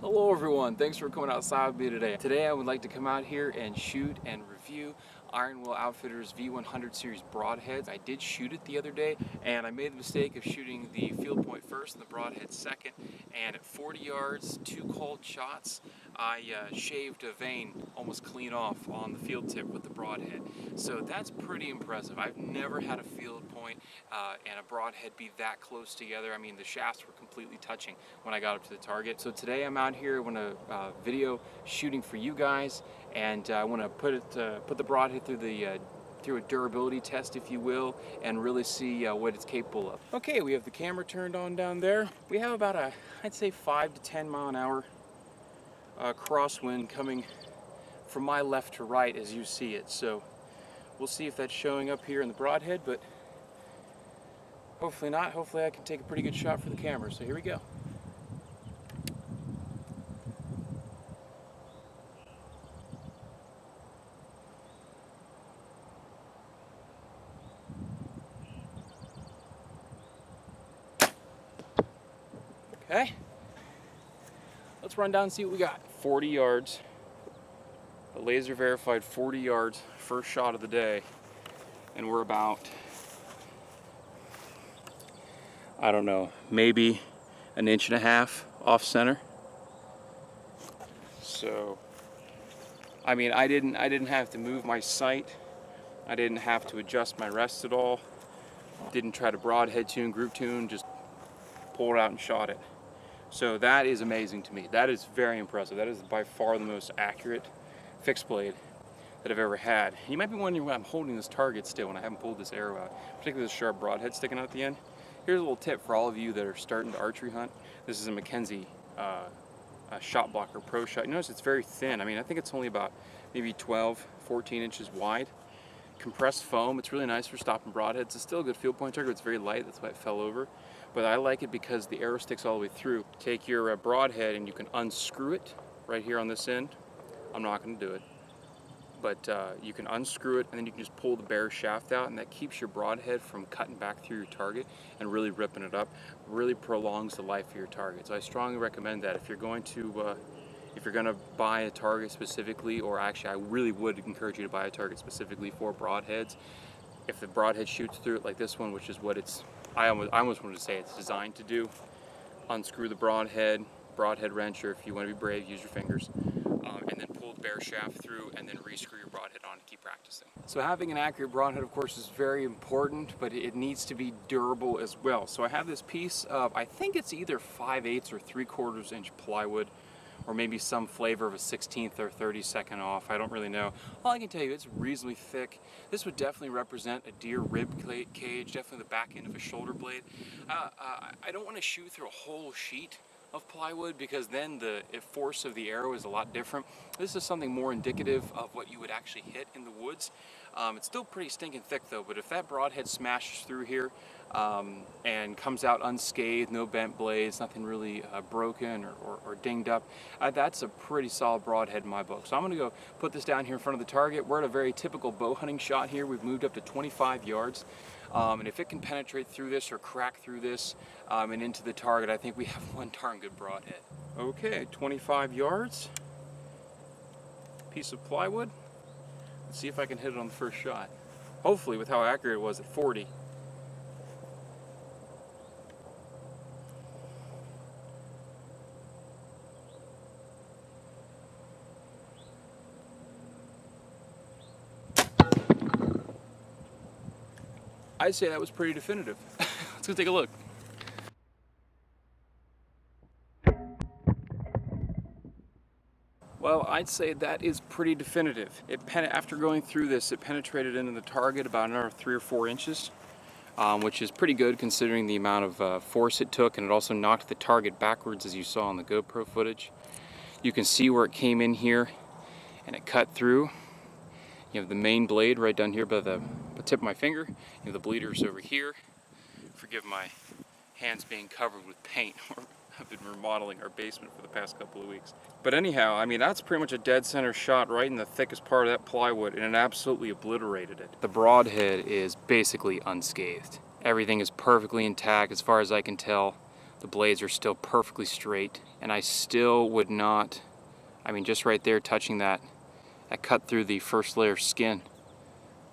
Hello everyone, thanks for coming outside with me today. Today I would like to come out here and shoot and review Iron Will Outfitters V100 series Broadheads. I did shoot it the other day and I made the mistake of shooting the field point first and the Broadhead second, and at 40 yards, 2 cold shots, I shaved a vein almost clean off on the field tip with the Broadhead. So that's pretty impressive. I've never had a field point and a Broadhead be that close together. I mean, the shafts were completely touching when I got up to the target. So today I'm out here, I want to video shooting for you guys, and I want to put the Broadhead through a durability test, if you will, and really see what it's capable of. Okay, we have the camera turned on down there. We have about I'd say 5 to 10 mile an hour crosswind coming from my left to right as you see it. So we'll see if that's showing up here in the Broadhead, but hopefully not. Hopefully I can take a pretty good shot for the camera. So here we go. Okay, let's run down and see what we got. 40 yards, a laser verified 40 yards, first shot of the day, and we're about, I don't know, maybe 1.5 inches off center. So, I mean, I didn't have to move my sight. I didn't have to adjust my rest at all. Didn't try to broadhead tune, group tune, just pulled it out and shot it. So that is amazing to me. That is very impressive. That is by far the most accurate fixed blade that I've ever had. You might be wondering why I'm holding this target still when I haven't pulled this arrow out, particularly this sharp broadhead sticking out at the end. Here's a little tip for all of you that are starting to archery hunt. This is a Mackenzie shot blocker pro shot. You notice it's very thin. I mean, I think it's only about maybe 12, 14 inches wide. Compressed foam. It's really nice for stopping broadheads. It's still a good field point target. It's very light. That's why it fell over. But I like it because the arrow sticks all the way through. Take your broadhead and you can unscrew it right here on this end. I'm not going to do it. But you can unscrew it and then you can just pull the bare shaft out, and that keeps your broadhead from cutting back through your target and really ripping it up. Really prolongs the life of your target. So I strongly recommend that if you're going to buy a target specifically, or actually I really would encourage you to buy a target specifically for broadheads. If the broadhead shoots through it like this one, which is what I almost wanted to say it's designed to do, unscrew the broadhead wrench, or if you want to be brave, use your fingers, and then pull the bare shaft through and then re-screw your broadhead on and keep practicing. So having an accurate broadhead, of course, is very important, but it needs to be durable as well. So I have this piece of, I think it's either 5/8 or 3/4 inch plywood, or maybe some flavor of a 1/16 or 32nd off. I don't really know. All I can tell you, it's reasonably thick. This would definitely represent a deer rib cage, definitely the back end of a shoulder blade. I don't want to shoot through a whole sheet of plywood because then the force of the arrow is a lot different. This is something more indicative of what you would actually hit in the woods. It's still pretty stinking thick though, but if that broadhead smashes through here and comes out unscathed, no bent blades, nothing really broken or dinged up, that's a pretty solid broadhead in my book. So I'm gonna go put this down here in front of the target. We're at a very typical bow hunting shot here. We've moved up to 25 yards. And if it can penetrate through this or crack through this and into the target, I think we have one darn good broadhead. Okay, 25 yards, piece of plywood. Let's see if I can hit it on the first shot. Hopefully with how accurate it was at 40. I'd say that was pretty definitive. Let's go take a look. Well, I'd say that is pretty definitive. After going through this, it penetrated into the target about another 3 or 4 inches, which is pretty good considering the amount of force it took, and it also knocked the target backwards as you saw on the GoPro footage. You can see where it came in here and it cut through. You have the main blade right down here by the tip of my finger. You have the bleeders over here. Forgive my hands being covered with paint. I've been remodeling our basement for the past couple of weeks. But anyhow, I mean, that's pretty much a dead center shot right in the thickest part of that plywood, and it absolutely obliterated it. The broadhead is basically unscathed. Everything is perfectly intact as far as I can tell. The blades are still perfectly straight, and I still would not, I mean, just right there touching that, I cut through the first layer of skin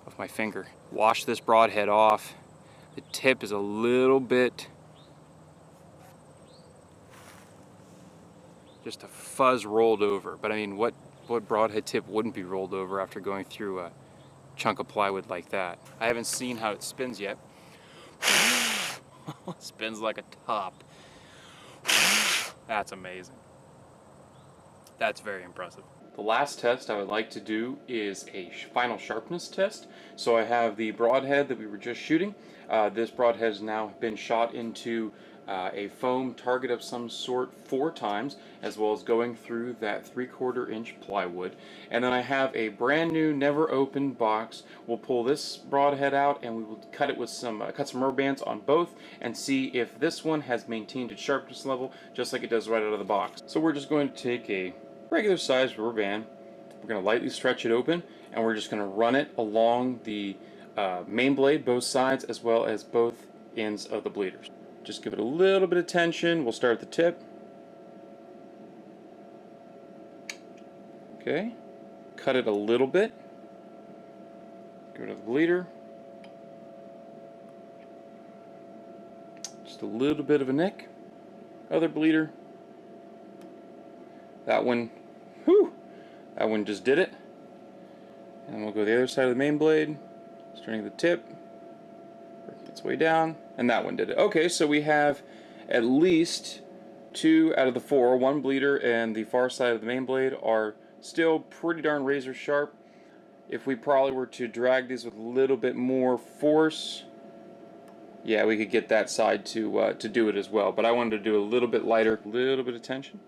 of my finger. Wash this broadhead off. The tip is a little bit, just a fuzz rolled over, but I mean, what broadhead tip wouldn't be rolled over after going through a chunk of plywood like that? I haven't seen how it spins yet. Spins like a top. That's amazing. That's very impressive. The last test I would like to do is a final sharpness test. So I have the broadhead that we were just shooting. This broadhead has now been shot into a foam target of some sort 4 times, as well as going through that 3/4 inch plywood. And then I have a brand new, never opened box. We'll pull this broadhead out and we will cut it with some cut some rubber bands on both and see if this one has maintained its sharpness level just like it does right out of the box. So we're just going to take a regular sized rubber band. We're going to lightly stretch it open and we're just going to run it along the main blade, both sides, as well as both ends of the bleeders. Just give it a little bit of tension. We'll start at the tip. Okay. Cut it a little bit. Go to the bleeder. Just a little bit of a nick. Other bleeder. That one, whew, that one just did it. And we'll go to the other side of the main blade, starting at the tip, working its way down, and that one did it. Okay, so we have at least 2 out of the 4, 1 bleeder and the far side of the main blade are still pretty darn razor sharp. If we probably were to drag these with a little bit more force, yeah, we could get that side to do it as well. But I wanted to do a little bit lighter, a little bit of tension.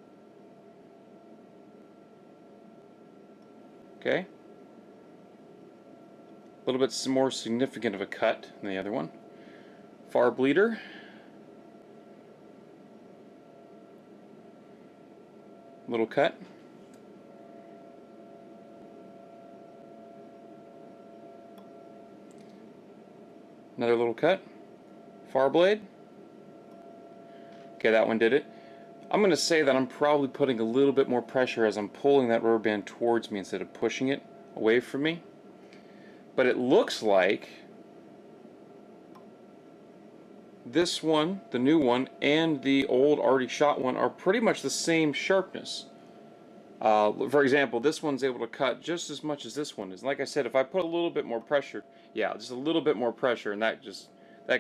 Okay. A little bit more significant of a cut than the other one. Far bleeder. Little cut. Another little cut. Far blade. Okay, that one did it. I'm going to say that I'm probably putting a little bit more pressure as I'm pulling that rubber band towards me instead of pushing it away from me. But it looks like this one, the new one, and the old already shot one are pretty much the same sharpness. For example, this one's able to cut just as much as this one is. Like I said, if I put a little bit more pressure, yeah, just a little bit more pressure, and that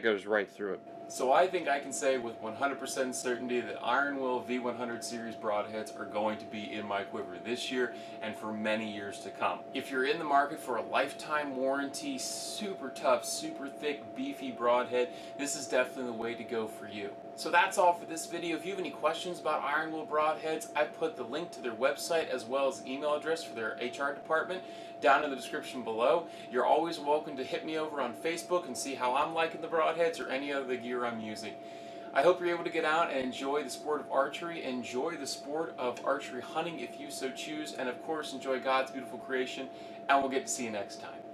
goes right through it. So I think I can say with 100% certainty that Iron Will V100 series broadheads are going to be in my quiver this year and for many years to come. If you're in the market for a lifetime warranty, super tough, super thick, beefy broadhead, this is definitely the way to go for you. So that's all for this video. If you have any questions about Iron Will broadheads, I put the link to their website as well as email address for their HR department down in the description below. You're always welcome to hit me over on Facebook and see how I'm liking the broadheads or any other gear I'm using. I hope you're able to get out and enjoy the sport of archery, enjoy the sport of archery hunting if you so choose, and of course enjoy God's beautiful creation, and we'll get to see you next time.